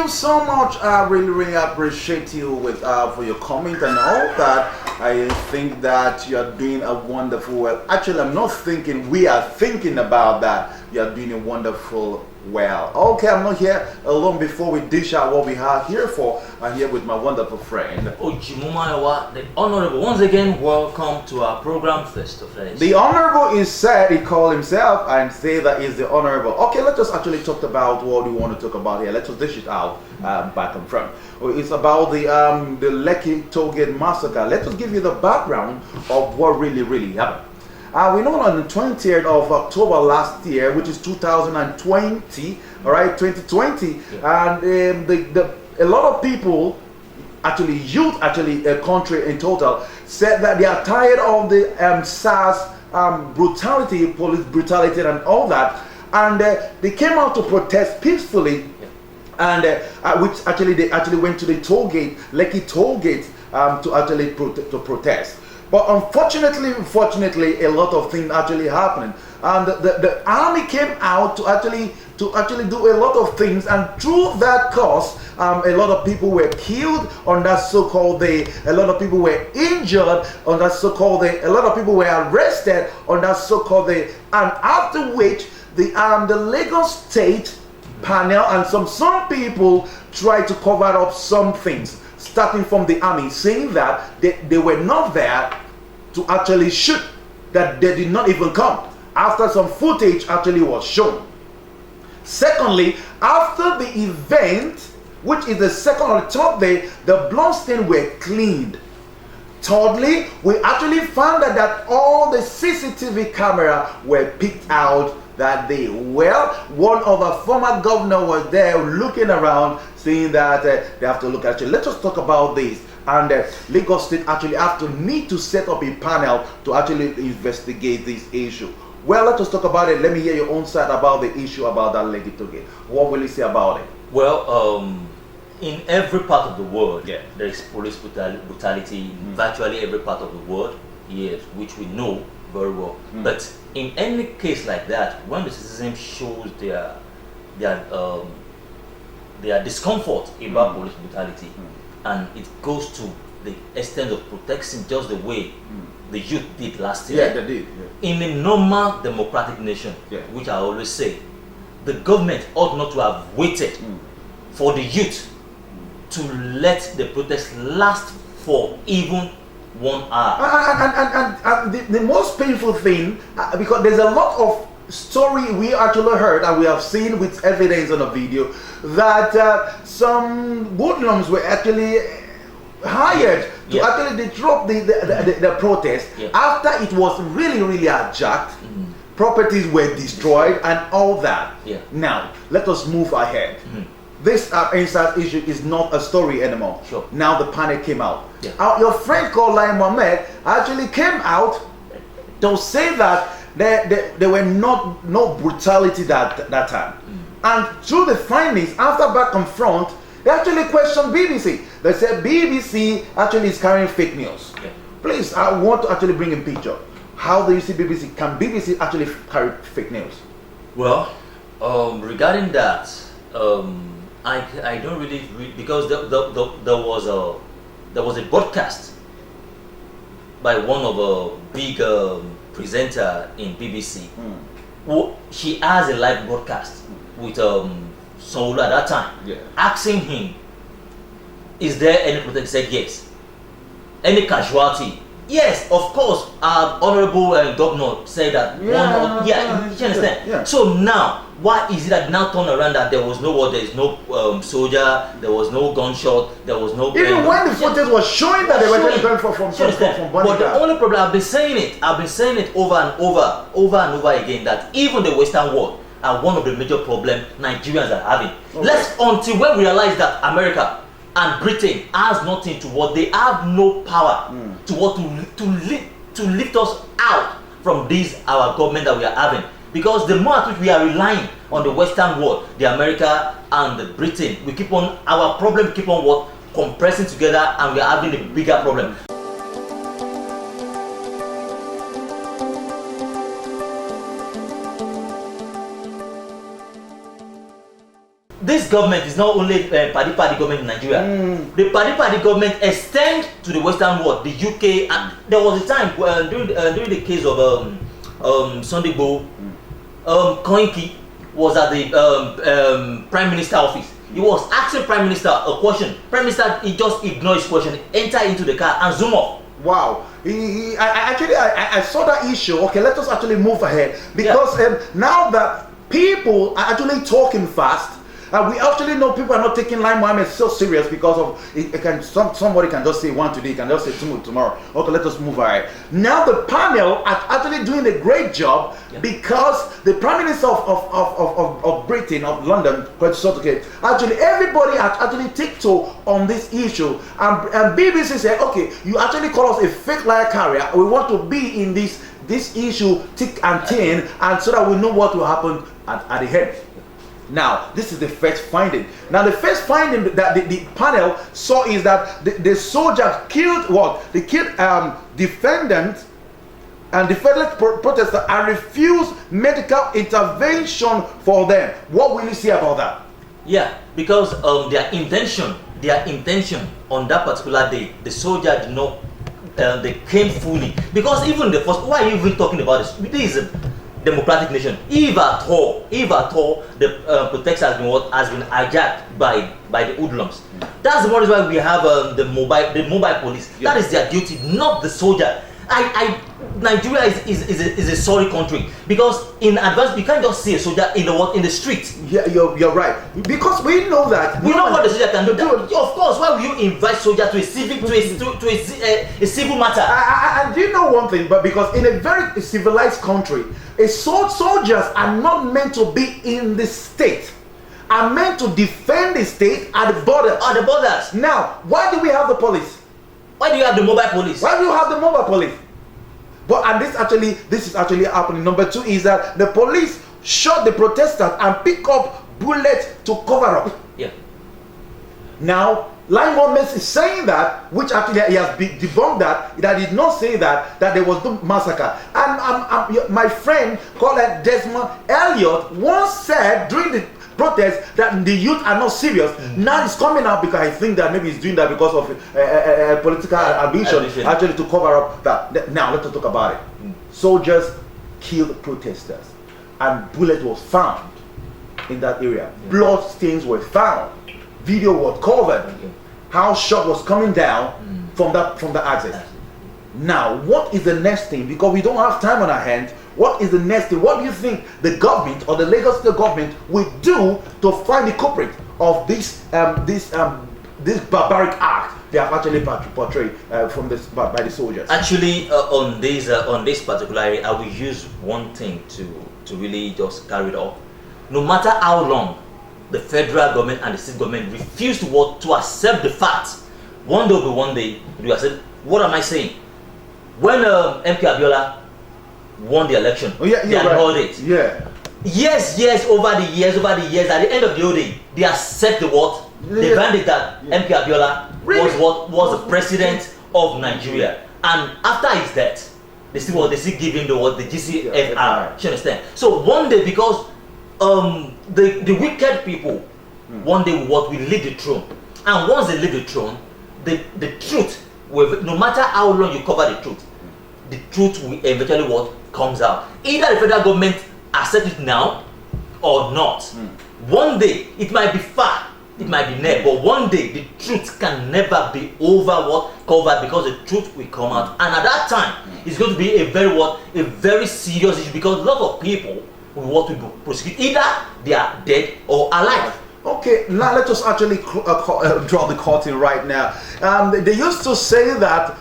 you so much. I really appreciate you with for your comment and all that. I think that you are doing a wonderful well. Actually, I'm not thinking, we are thinking about that. You are doing a wonderful well. Okay, I'm not here alone. Before we dish out what we are here for, I'm here with my wonderful friend Ojimumayawa, the Honorable. Once again, welcome to our program Face to Face. The Honorable is said, he called himself and say that he's the Honorable. Okay, let's just actually talk about what we want to talk about here. Let's just dish it out back and front. It's about the Lekki Tollgate massacre. Let us give you the background of what really happened. We know on the 20th of October last year, which is 2020, all right, 2020, and a lot of people, actually youth, a country in total, said that they are tired of the SARS brutality, police brutality and all that, and they came out to protest peacefully, and which actually they went to the tollgate, Lekki tollgate, to protest. But unfortunately, a lot of things actually happened, and the army came out to actually do a lot of things, and through that cause, a lot of people were killed on that so-called day. A lot of people were injured on that so-called day. A lot of people were arrested on that so-called day, and after which the Lagos State panel and some people tried to cover up some things, starting from the army, saying that they were not there to actually shoot, that they did not even come, after some footage actually was shown. Secondly, after the event, which is the second or third day, the bloodstains were cleaned. Thirdly, we actually found out that all the CCTV camera were picked out that day. Well, one of our former governor was there looking around, saying that they have to look at it. Let's just talk about this. And Lagos State actually need to set up a panel to actually investigate this issue. Well, let's just talk about it. Let me hear your own side about the issue about that Lekki tollgate. What will you say about it? Well, in every part of the world, there is police brutality in virtually every part of the world, yes, which we know very well. But in any case like that, when the citizen shows their discomfort about police brutality, and it goes to the extent of protecting just the way the youth did last year. Yeah, they did. Yeah. In a normal democratic nation, which I always say, the government ought not to have waited for the youth to let the protest last for even 1 hour. And the most painful thing, because there's a lot of story we actually heard and we have seen with evidence on a video, that some hoodlums were actually hired to actually disrupt the protest after it was really hijacked. Properties were destroyed and all that. Now let us move ahead. This EndSARS issue is not a story anymore. Now the panic came out. Your friend called Lai Mohammed actually came out to say that there were no brutality that time. And through the findings, after back and front, they actually questioned BBC. They said BBC actually is carrying fake news. Please, I want to actually bring in picture. How do you see BBC? Can BBC actually carry fake news? Well, regarding that, I don't really read, because there was a broadcast by one of a big presenter in BBC. She has a live broadcast with Sanwo Olu at that time, asking him, is there any protest? He said yes. Any casualty? Yes, of course. Our honorable governor said that. You understand? So now, why is it that now turn around that there was there is no soldier, there was no gunshot, there was no... Even when the footage was showing that they were going from But the only problem, I've been saying it over and over again, that even the Western world are one of the major problems Nigerians are having. Until we realize that America and Britain has nothing to what they have, no power to lift us out from this our government that we are having. Because the more at which we are relying on the Western world, the America and the Britain, our problem keep on compressing together, and we are having a bigger problem. This government is not only party government in Nigeria. The party government extend to the Western world, the UK, and there was a time during the case of Sunday Igboho, Koiki was at the Prime Minister office. He was asking Prime Minister a question. Prime Minister, he just ignored his question, enter into the car and zoom off. Wow. I saw that issue. Okay, let us actually move ahead, because now that people are actually talking fast, we actually know people are not taking Lai Mohammed so serious because of somebody can just say one today, can just say two tomorrow. Okay, let us move ahead. Now the panel are actually doing a great job, because the Prime Minister of Britain, of London, actually everybody actually tiptoe on this issue, and BBC said, okay, you actually call us a fake liar carrier. We want to be in this issue thick and thin, and so that we know what will happen at the end. Now, this is the first finding. Now, the first finding that the panel saw is that the soldiers killed what? They killed defendants and defendant protesters and refused medical intervention for them. What will you say about that? Yeah, because their intention on that particular day, the soldier did not, they came fully. Because even the first, why are you even talking about this? This is a democratic nation. If at all, the protest has been hijacked by the hoodlums. That's the reason why we have the mobile police. That is their duty, not the soldier. Nigeria is a sorry country, because in advance you can't just see a soldier in the street. Yeah, you're right, because we know that we know what the soldier can do. Of course, why will you invite soldier to a civil matter? I do know one thing, but because in a very civilized country, soldiers are not meant to be in the state, are meant to defend the state at the border. At the borders. Now, why do we have the police? Why do you have the mobile police? Why do you have the mobile police? But and this is actually happening. Number two is that the police shot the protesters and pick up bullets to cover up. Yeah. Now, Lai Mohammed is saying that, which actually he has debunked that he did not say that there was no massacre. And my friend called Desmond Elliott once said during the protest that the youth are not serious. Now it's coming out because I think that maybe he's doing that because of political ambition, actually to cover up that. Now let's talk about it. Soldiers killed protesters, and bullet was found in that area. Blood stains were found. Video was covered. How shot was coming down from the access. Now, what is the next thing? Because we don't have time on our hands. What is the next thing? What do you think the government or the Lagos State government will do to find the culprit of this barbaric act they have actually portrayed by the soldiers? Actually, on this particular area, I will use one thing to really just carry it off. No matter how long the federal government and the state government refuse to accept the fact, one day will be one day you accept. What am I saying? When MK Abiola won the election, they annulled it. Yeah. Yes, over the years, at the end of the day, they accept the what? They granted that MK Abiola was the president of Nigeria. And after his death, they still give him the GCFR. You understand? So one day, because the wicked people, one day will leave the throne. And once they leave the throne, the truth will, no matter how long you cover the truth will eventually comes out. Either the federal government accept it now or not. One day, it might be far, it might be near, but one day the truth can never be covered, because the truth will come out. And at that time, it's going to be a very serious issue, because a lot of people will want to be prosecuted. Either they are dead or alive. Okay, now let us actually draw the curtain right now. They used to say that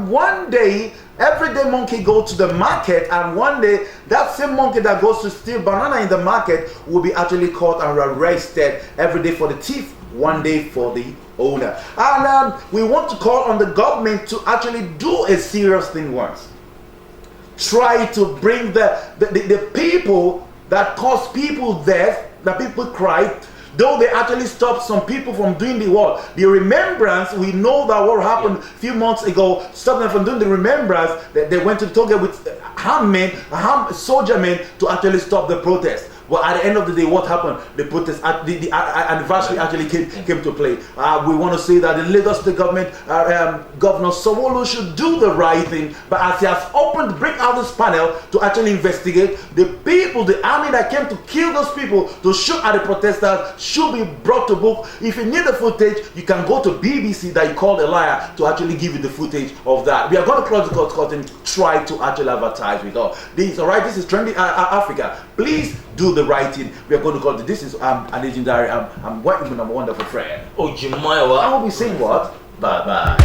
one day, everyday monkey go to the market, and one day that same monkey that goes to steal banana in the market will be actually caught and arrested. Every day for the thief, one day for the owner. And we want to call on the government to actually do a serious thing once. Try to bring the people that cause people death, that people cry, though they actually stopped some people from doing the remembrance. We know that what happened a few months ago stopped them from doing the remembrance. That they went to the target with soldier men to actually stop the protest. But at the end of the day, what happened? The protest, the anniversary actually came to play. We want to say that the Lagos State government, Governor Sanwo Olu should do the right thing, but as he has opened, break out this panel to actually investigate the people, the army that came to kill those people, to shoot at the protesters, should be brought to book. If you need the footage, you can go to BBC that you called a liar to actually give you the footage of that. We are going to close the curtain, try to actually advertise with all this. All right, this is Trendy Africa. Please do the right thing. We are going to call it. This is a legendary. I'm working with a wonderful friend. Oh, Jemaiwa. I will be saying what? Bye bye.